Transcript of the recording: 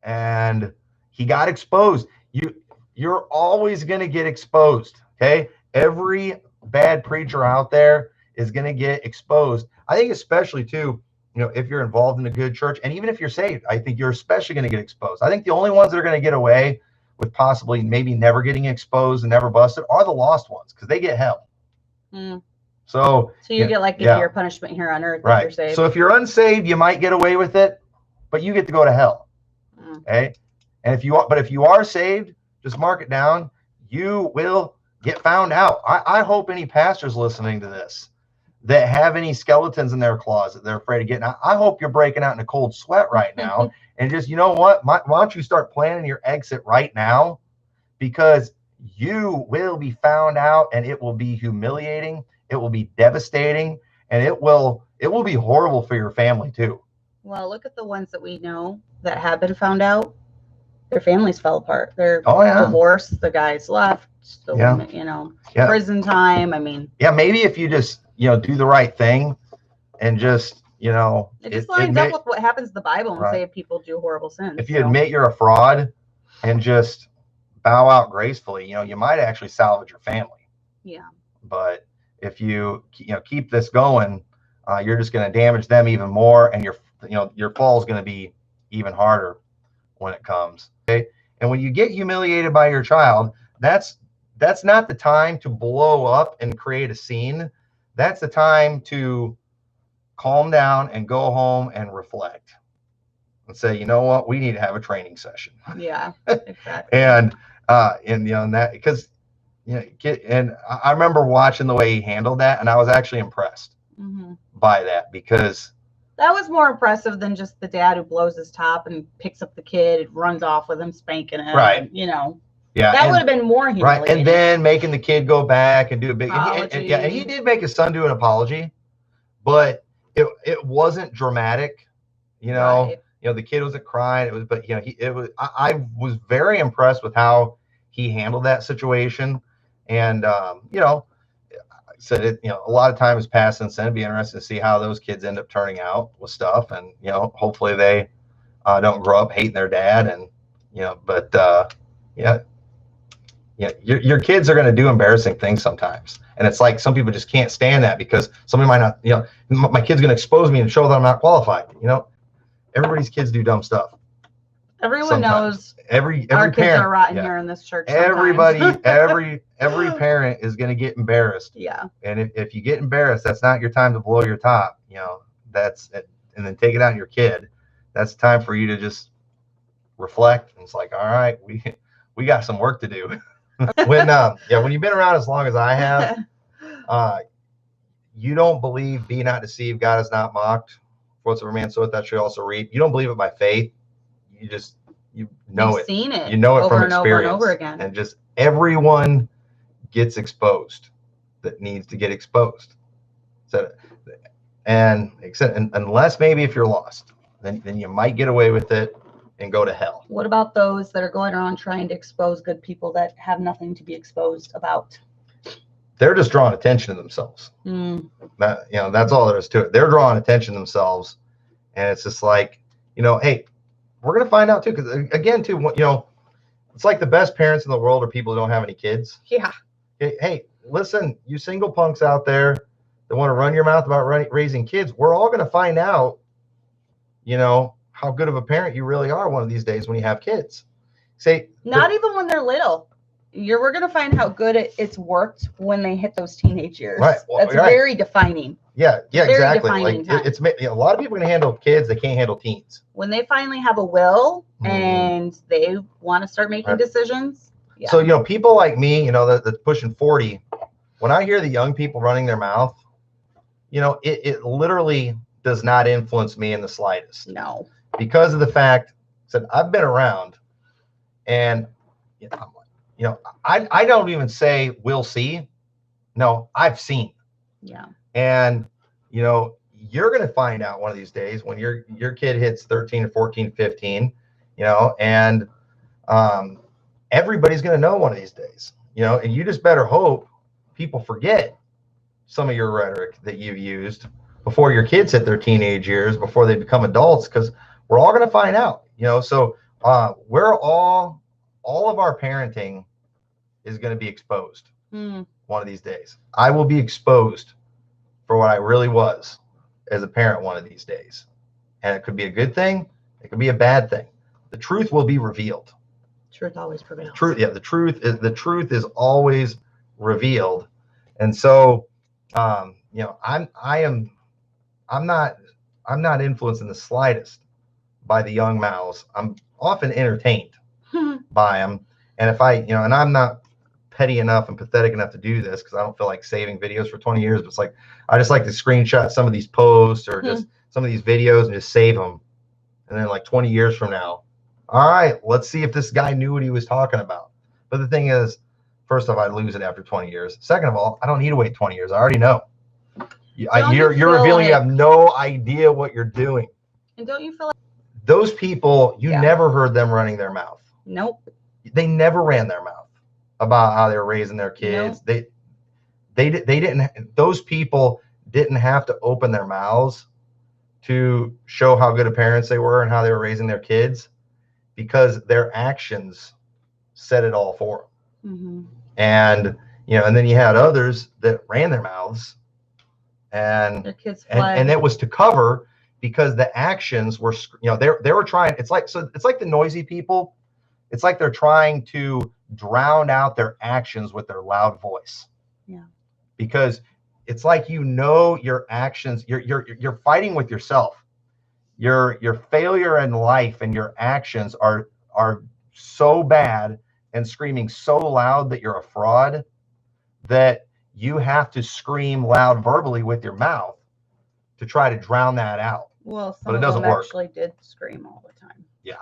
and he got exposed. You're always going to get exposed. Okay. Every bad preacher out there is going to get exposed. I think especially too, if you're involved in a good church, and even if you're saved, I think you're especially going to get exposed. I think the only ones that are going to get away with possibly maybe never getting exposed and never busted are the lost ones, because they get hell. So you get like your punishment here on earth, right? If you're saved. So if you're unsaved, you might get away with it, but you get to go to hell. Okay. And if you are saved, just mark it down. You will get found out. I hope any pastors listening to this that have any skeletons in their closet they're afraid of getting out, I hope you're breaking out in a cold sweat right now. And just, you know what? Why don't you start planning your exit right now? Because you will be found out, and it will be humiliating. It will be devastating, and it will be horrible for your family too. Well, look at the ones that we know that have been found out. Their families fell apart. They're divorced. The guys left. The woman, prison time. I mean, maybe if you just, do the right thing and just, it just lines up with what happens in the Bible and say people do horrible sins. If you admit you're a fraud and just bow out gracefully, you might actually salvage your family. Yeah. But if you, keep this going, you're just going to damage them even more, and your fall is going to be even harder when it comes. Okay. And when you get humiliated by your child, that's not the time to blow up and create a scene. That's the time to calm down and go home and reflect and say, you know what, we need to have a training session. Yeah, exactly. and that, because and I remember watching the way he handled that, and I was actually impressed by that, because that was more impressive than just the dad who blows his top and picks up the kid and runs off with him, spanking him. Right. And, yeah, that would have been more humiliating. Right, and then making the kid go back and do a big apology. And he did make his son do an apology, but it wasn't dramatic. Right. The kid wasn't crying. I was very impressed with how he handled that situation. And said it, a lot of time has passed since then. It'd be interesting to see how those kids end up turning out with stuff, and hopefully they don't grow up hating their dad. And your kids are going to do embarrassing things sometimes, and it's like some people just can't stand that, because somebody might not, my kid's going to expose me and show that I'm not qualified. Everybody's kids do dumb stuff. Everyone sometimes. knows every our kids parent are rotten here in this church. Everybody, every parent is going to get embarrassed. Yeah. And if you get embarrassed, that's not your time to blow your top. That's it. And then take it out on your kid. That's time for you to just reflect. And it's like, all right, we got some work to do. When you've been around as long as I have, you don't believe, be not deceived, God is not mocked. Whatsoever man soweth, that shall also reap. You don't believe it by faith. You've seen it. You know it from experience. Over and over again. And just everyone gets exposed that needs to get exposed. So, unless maybe if you're lost, then you might get away with it and go to hell. What about those that are going around trying to expose good people that have nothing to be exposed about? They're just drawing attention to themselves. That's all there is to it. They're drawing attention to themselves, and it's just like, hey, we're going to find out too. Because again, too, it's like the best parents in the world are people who don't have any kids. Yeah. Hey, listen, you single punks out there that want to run your mouth about raising kids, we're all going to find out, how good of a parent you really are one of these days when you have kids. Not even when they're little. We're going to find how good it's worked when they hit those teenage years. Right. Well, that's very defining. Yeah, exactly. Like time. It's a lot of people can handle kids, they can't handle teens. When they finally have a will and they want to start making decisions. Yeah. So, people like me, that's pushing 40, when I hear the young people running their mouth, it literally does not influence me in the slightest. No. Because of the fact that I've been around, and I don't even say we'll see. No, I've seen. Yeah. And you're going to find out one of these days when your kid hits 13 or 14, 15, and everybody's going to know one of these days, and you just better hope people forget some of your rhetoric that you've used before your kids hit their teenage years, before they become adults, because we're all going to find out, so we're all of our parenting is going to be exposed one of these days. I will be exposed for what I really was as a parent one of these days. And it could be a good thing. It could be a bad thing. The truth will be revealed. Truth always prevails. The truth is always revealed. And so, you know, I'm not influenced in the slightest by the young mouths. I'm often entertained by them. And if and I'm not petty enough and pathetic enough to do this, because I don't feel like saving videos for 20 years, but it's like, I just like to screenshot some of these posts or just some of these videos and just save them. And then like 20 years from now, all right, let's see if this guy knew what he was talking about. But the thing is, first off, I'd lose it after 20 years. Second of all, I don't need to wait 20 years. I already know. You're revealing you have no idea what you're doing. And don't you feel like those people, you never heard them running their mouth? Nope. They never ran their mouth about how they were raising their kids. Nope. They didn't. Those people didn't have to open their mouths to show how good of parents they were and how they were raising their kids, because their actions said it all for them. And and then you had others that ran their mouths, and their kids and it was to cover, because the actions were, they were trying. It's like the noisy people. It's like they're trying to drown out their actions with their loud voice. Yeah. Because it's like, your actions, you're fighting with yourself. Your failure in life and your actions are so bad and screaming so loud that you're a fraud, that you have to scream loud verbally with your mouth to try to drown that out. Well, some of them actually did scream all the time. Yeah.